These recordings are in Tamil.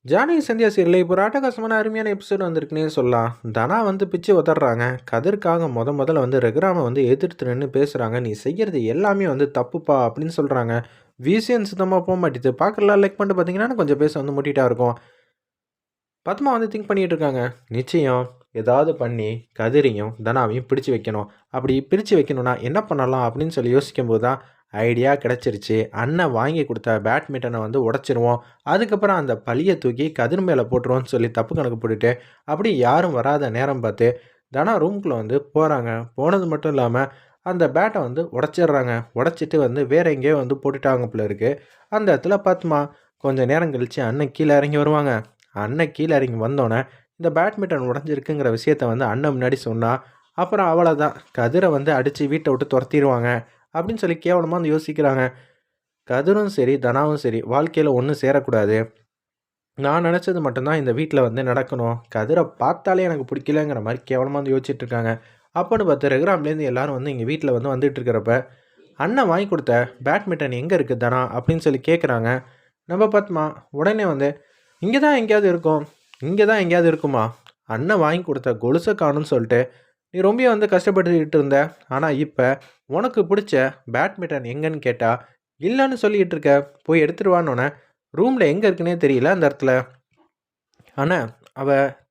ஜானகி சந்தியா சீரியல்ல இப்போ ஒரு அட்டகாசமான அருமையான எபிசோட் வந்திருக்குன்னே சொல்லலாம். தனா வந்து பிச்சு உதறாங்க. கதிர்க்காக முதல்ல வந்து ரகுராம வந்து எதிர்த்து நின்னு பேசுறாங்க. "நீ செய்யறது எல்லாமே வந்து தப்புப்பா" அப்படின்னு சொல்றாங்க. விசிஎன் சுத்தமா போமாட்டிது. பார்க்கலாம் லைக் பண்ணிட்டு பார்த்தீங்கன்னா, கொஞ்சம் பேச வந்து முட்டிட்டா இருக்கும். பத்மா வந்து திங்க் பண்ணிட்டு இருக்காங்க. நிச்சயம் ஏதாவது பண்ணி கதிரையும், தனாவையும் பிடிச்சு வைக்கணும். அப்படி பிரிச்சு வைக்கணும்னா என்ன பண்ணலாம் அப்படின்னு சொல்லி யோசிக்கும்போது தான் ஐடியா கிடைச்சிருச்சு. அண்ணன் வாங்கி கொடுத்த பேட்மிண்டனை வந்து உடைச்சிருவோம். அதுக்கப்புறம் அந்த பழிய தூக்கி கதிர் மேல போட்டுருவோம்னு சொல்லி தப்பு கணக்கு போட்டுட்டு, அப்படி யாரும் வராத நேரம் பார்த்து தனா ரூம்குள்ள வந்து போறாங்க. போனது மட்டும் இல்லாம அந்த பேட்ட வந்து உடைச்சிடுறாங்க. உடைச்சிட்டு வந்து வேற எங்கேயோ வந்து போட்டுட்டாங்க போல இருக்கு. அந்த இடத்துல பத்மா கொஞ்ச நேரம் கழிச்சு அண்ணன் கீழ இறங்கி வருவாங்க. அண்ணன் கீழ இறங்கி வந்தோனே, இந்த பேட்மிண்டன் உடைஞ்சிருக்குங்கிற விஷயத்த வந்து அண்ணன் முன்னாடி சொன்னா, அப்புறம் அவ்வளோதான். கதிர வந்து அடிச்சு வீட்ட விட்டு தொரத்திருவாங்க. அப்படின்னு சொல்லி கேவலமா வந்து யோசிக்கிறாங்க. கதிரும் சரி, தனாவும் சரி, வாழ்க்கையில ஒண்ணும் சேரக்கூடாது. நான் நெனச்சது மட்டும் தான் இந்த வீட்ல வந்து நடக்கணும். கதிர பார்த்தாலே எனக்கு பிடிக்கலங்கிற மாரி கேவலமா வந்து யோசிச்சுட்டு இருக்காங்க. அப்பன்னு பார்த்து ரகுராம்லேருந்து எல்லாரும் வந்து எங்க வீட்ல வந்து வந்துட்டு இருக்கிறப்ப, "அண்ணன் வாங்கி குடுத்த பேட்மிண்டன் எங்க இருக்கு தனா?" அப்படின்னு சொல்லி கேட்குறாங்க. நம்ம பத்மா உடனே வந்து இங்க தான் எங்கேயாவது இருக்கும். இங்க தான் எங்கேயாவது இருக்குமா? அண்ணன் வாங்கி குடுத்த கொலுச காணோம்னு சொல்ட்டு, நீ ரொம்பவே வந்து கஷ்டப்பட்டுக்கிட்டு இருந்த. ஆனா இப்ப, உனக்கு புடிச்ச பேட்மிட்டன் எங்கன்னு கேட்டா, இல்லன்னு சொல்லிட்டு இருக்க. போய் எடுத்துட்டு வான்னோனே, ரூம்ல எங்க இருக்குன்னே தெரியல அந்த இடத்துல. ஆனா, அவ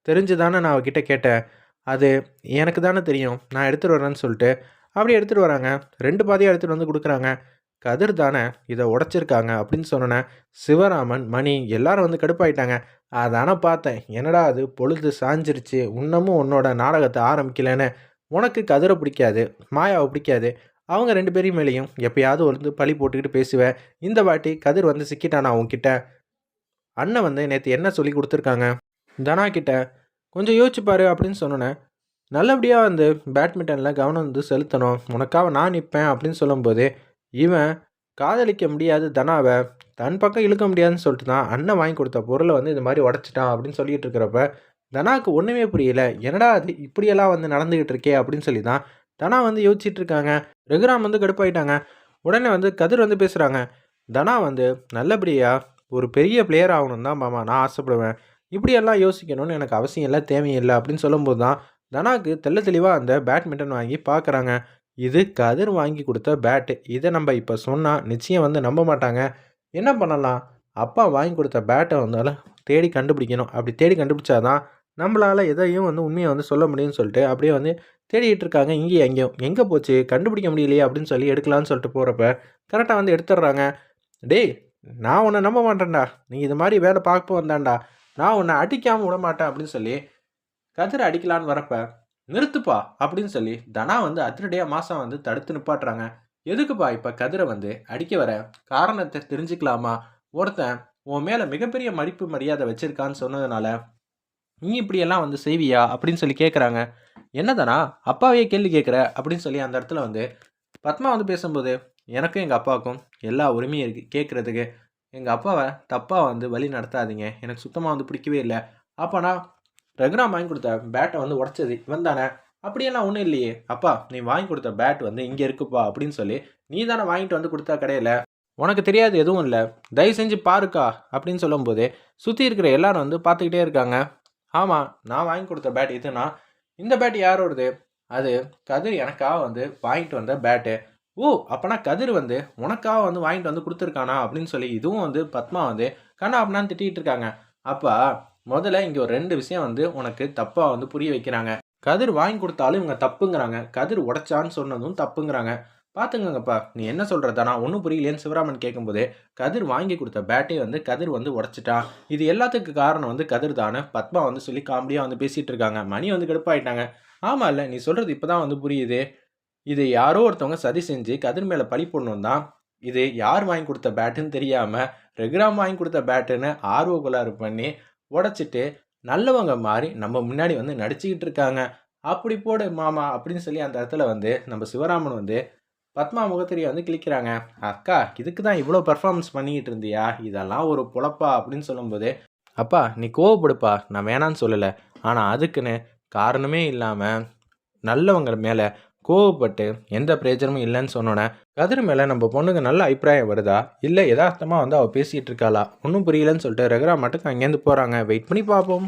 தெரிஞ்சு தானே நான் அவகிட்ட கேட்டேன். அது எனக்கு தானே தெரியும். நான் எடுத்துட்டு வரேன்னு சொல்ட்டு, அப்படியே எடுத்துட்டு வராங்க. 2 பாதியா எடுத்துட்டு வந்து குடுக்குறாங்க. கதிர் தானே இத உடைச்சிருக்காங்க அப்படின்னு சொன்னோனே, சிவராமன், மணி எல்லாரும் வந்து கடுப்பாயிட்டாங்க. அதான பார்த்தேன். என்னடா அது பொழுது சாய்ஞ்சிருச்சு. இன்னமும் உன்னோட நாடகத்த ஆரம்பிக்கலன்னு. உனக்கு கதிர பிடிக்காது, மாயாவ பிடிக்காது. அவங்க 2 பேரு மேலயும் எப்பயாவது வந்து பழி போட்டுக்கிட்டு பேசுவ. இந்த வாட்டி கதிர் வந்து சிக்கிட்டானா உன்கிட்ட? அண்ணன் வந்து நேத்து என்ன சொல்லிக் குடுத்துருக்காங்க? தனா கிட்ட கொஞ்சம் யோசிச்சு பாரு அப்படின்னு சொன்னோனே, நல்லபடியா வந்து பேட்மிட்டன்ல கவனம் வந்து செலுத்தணும். உனக்காக நான் நிப்பேன் அப்படின்னு சொல்லும்போது, இவன் காதலிக்க முடியாது தனாவ, தன் பக்கம் இழுக்க முடியாதுன்னு சொல்லிட்டு தான் அண்ணன் வாங்கி கொடுத்த பொருள வந்து இது மாரி உடைச்சுட்டான் அப்படின்னு சொல்லிட்டு இருக்கிறப்ப, தனாவுக்கு ஒண்ணுமே புரியல. என்னடா இது இப்படியெல்லாம் வந்து நடந்துகிட்டு இருக்கே அப்படின்னு சொல்லி தான் தனா வந்து யோசிச்சுட்டு இருக்காங்க. ரகுராம் வந்து கடுப்பாயிட்டாங்க. உடனே வந்து கதிர் வந்து பேசுறாங்க. தனா வந்து நல்லபடியா ஒரு பெரிய பிளேயர் ஆகணும்னு தான் மாமா நான் ஆசைப்படுவேன். இப்படியெல்லாம் யோசிக்கணும்னு எனக்கு அவசியம் இல்ல, தேவையில்ல அப்படின்னு சொல்லும்போது தான் தனாக்கு தெளிவா அந்த பேட்மிண்டன் வாங்கி பார்க்குறாங்க. இது கதிர் வாங்கி குடுத்த பேட்டு. இத நம்ப இப்ப சொன்னா நிச்சயம் வந்து நம்ப மாட்டாங்க. என்ன பண்ணலாம்? அப்பா வாங்கி குடுத்த பேட்ட வந்தாலும் தேடி கண்டுபிடிக்கணும். அப்படி தேடி கண்டுபிடிச்சா தான் நம்பளால எதையும் வந்து உண்மைய வந்து சொல்ல முடியும்னு சொல்லிட்டு, அப்படியே வந்து தேடிட்டு இருக்காங்க இங்கேயும் அங்கேயும். எங்க போச்சு? கண்டுபிடிக்க முடியலையே அப்படின்னு சொல்லி எடுக்கலான்னு சொல்லிட்டு போறப்ப, கரெக்ட்டா வந்து எடுத்துடுறாங்க. "டேய்! நான் உன்ன நம்ப மாட்டேன்டா. நீ இது மாரி வேல பார்க்க வந்தான்டா. நான் உன்ன அடிக்காம விடமாட்டேன்" அப்படின்னு சொல்லி கதிர அடிக்கலான்னு வரப்ப, "நிறுத்துப்பா" அப்படின்னு சொல்லி தனா வந்து அதிரடியா மாசா வந்து தடுத்து நிப்பாட்டுறாங்க. "எதுக்குப்பா இப்ப கதிர வந்து அடிக்க வர? காரணத்த தெரிஞ்சுக்கலாமா? ஒருத்தன் உன் மேல மிகப்பெரிய மதிப்பு, மரியாதை வச்சிருக்கான்னு சொன்னதுனால, நீ இப்படியெல்லாம் வந்து செய்வியா?" அப்படின்னு சொல்லி கேட்கறாங்க. "என்ன தனா, அப்பாவையே கேள்வி கேட்கிற?" அப்படின்னு சொல்லி அந்த இடத்துல வந்து பத்மா வந்து பேசும்போது, "எனக்கும் எங்க அப்பாவுக்கும் எல்லா உரிமையும் இருக்கு கேட்கறதுக்கு. எங்க அப்பாவ தப்பா வந்து வழி நடத்தாதீங்க. எனக்கு சுத்தமா வந்து பிடிக்கவே இல்ல. அப்ப நான் ரகுராம் வாங்கி குடுத்த பேட்ட வந்து உடைச்சது இவன் தானே? அப்படியெல்லாம் ஒண்ணும் இல்லையே! அப்பா நீ வாங்கி குடுத்த பேட் வந்து இங்க இருக்குப்பா" அப்படின்னு சொல்லி, "நீ தானே வாங்கிட்டு வந்து குடுத்த கடையில. உனக்கு தெரியாது எதுவும் இல்ல. தயவு செஞ்சு பாருக்கா" அப்படின்னு சொல்லும்போது, சுத்தி இருக்கிற எல்லாரும் வந்து பார்த்துக்கிட்டே இருக்காங்க. "ஆமா, நான் வாங்கி குடுத்த பேட் இதுனா, இந்த பேட் யாரோடது? அது கதிர் எனக்காக வந்து வாங்கிட்டு வந்த பேட்டு. ஓ! அப்பன்னா கதிர் வந்து உனக்காக வந்து வாங்கிட்டு வந்து குடுத்துருக்கானா?" அப்படின்னு சொல்லி இதுவும் வந்து பத்மா வந்து கன்னா பின்னான்னு திட்டிட்டு இருக்காங்க. அப்ப முதல்ல இங்க ஒரு 2 விஷயம் வந்து உனக்கு தப்பா வந்து புரிய வைக்கிறாங்க. கதிர் வாங்கி குடுத்தாலும் இவங்க தப்புங்கிறாங்க. கதிர் உடைச்சான்னு சொன்னதும் தப்புங்கிறாங்க. பார்த்துக்கங்கப்பா, நீ என்ன சொல்ற தனா? ஒண்ணும் புரியலையேன்னு சிவராமன் கேட்கும்போது, கதிர் வாங்கி குடுத்த பேட்டே வந்து கதிர் வந்து உடைச்சுட்டான். இது எல்லாத்துக்கும் காரணம் வந்து கதிர் தான்னு பத்மா வந்து சொல்லி காமெடியா வந்து பேசிட்டு இருக்காங்க. மணி வந்து கடுப்பாயிட்டாங்க. ஆமால்ல, நீ சொல்றது இப்ப தான் வந்து புரியுது. இது யாரோ ஒருத்தவங்க சதி செஞ்சு கதிர் மேல பழி போடணும் தான். இது யார் வாங்கி குடுத்த பேட்டுன்னு தெரியாம, ரகுராம் வாங்கி குடுத்த பேட்டுன்னு ஆர்வ கோளாறு பண்ணி உடைச்சிட்டு, நல்லவங்க மாறி நம்ம முன்னாடி வந்து நடிச்சுக்கிட்டு இருக்காங்க. "அப்படி போடு மாமா" அப்படின்னு சொல்லி அந்த இடத்துல வந்து நம்ம சிவராமன் வந்து பத்மா முகத்திரிய வந்து கிழிக்கிறாங்க. "அக்கா இதுக்கு தான் இவ்ளோ பெர்ஃபார்மன்ஸ் பண்ணிக்கிட்டு இருந்தியா? இதெல்லாம் ஒரு பொழப்பா?" அப்படின்னு சொல்லும்போது, "அப்பா நீ கோவப்படுப்பா. நான் வேணான்னு சொல்லல. ஆனா அதுக்குன்னு காரணமே இல்லாம நல்லவங்க மேல கோவப்பட்டு எந்த பிரயோஜனமும் இல்லைன்னு சொன்னோன்னே கதிர் மேலே நம்ம பொண்ணுக்கு நல்ல அபிப்பிராயம் வருதா இல்லை யதார்த்தமாக வந்து அவள் பேசிகிட்டு இருக்காளா ஒன்றும் புரியலன்னு சொல்லிட்டு ரகுராம் மட்டுக்கு அங்கேருந்து போகிறாங்க. வெயிட் பண்ணி பார்ப்போம்.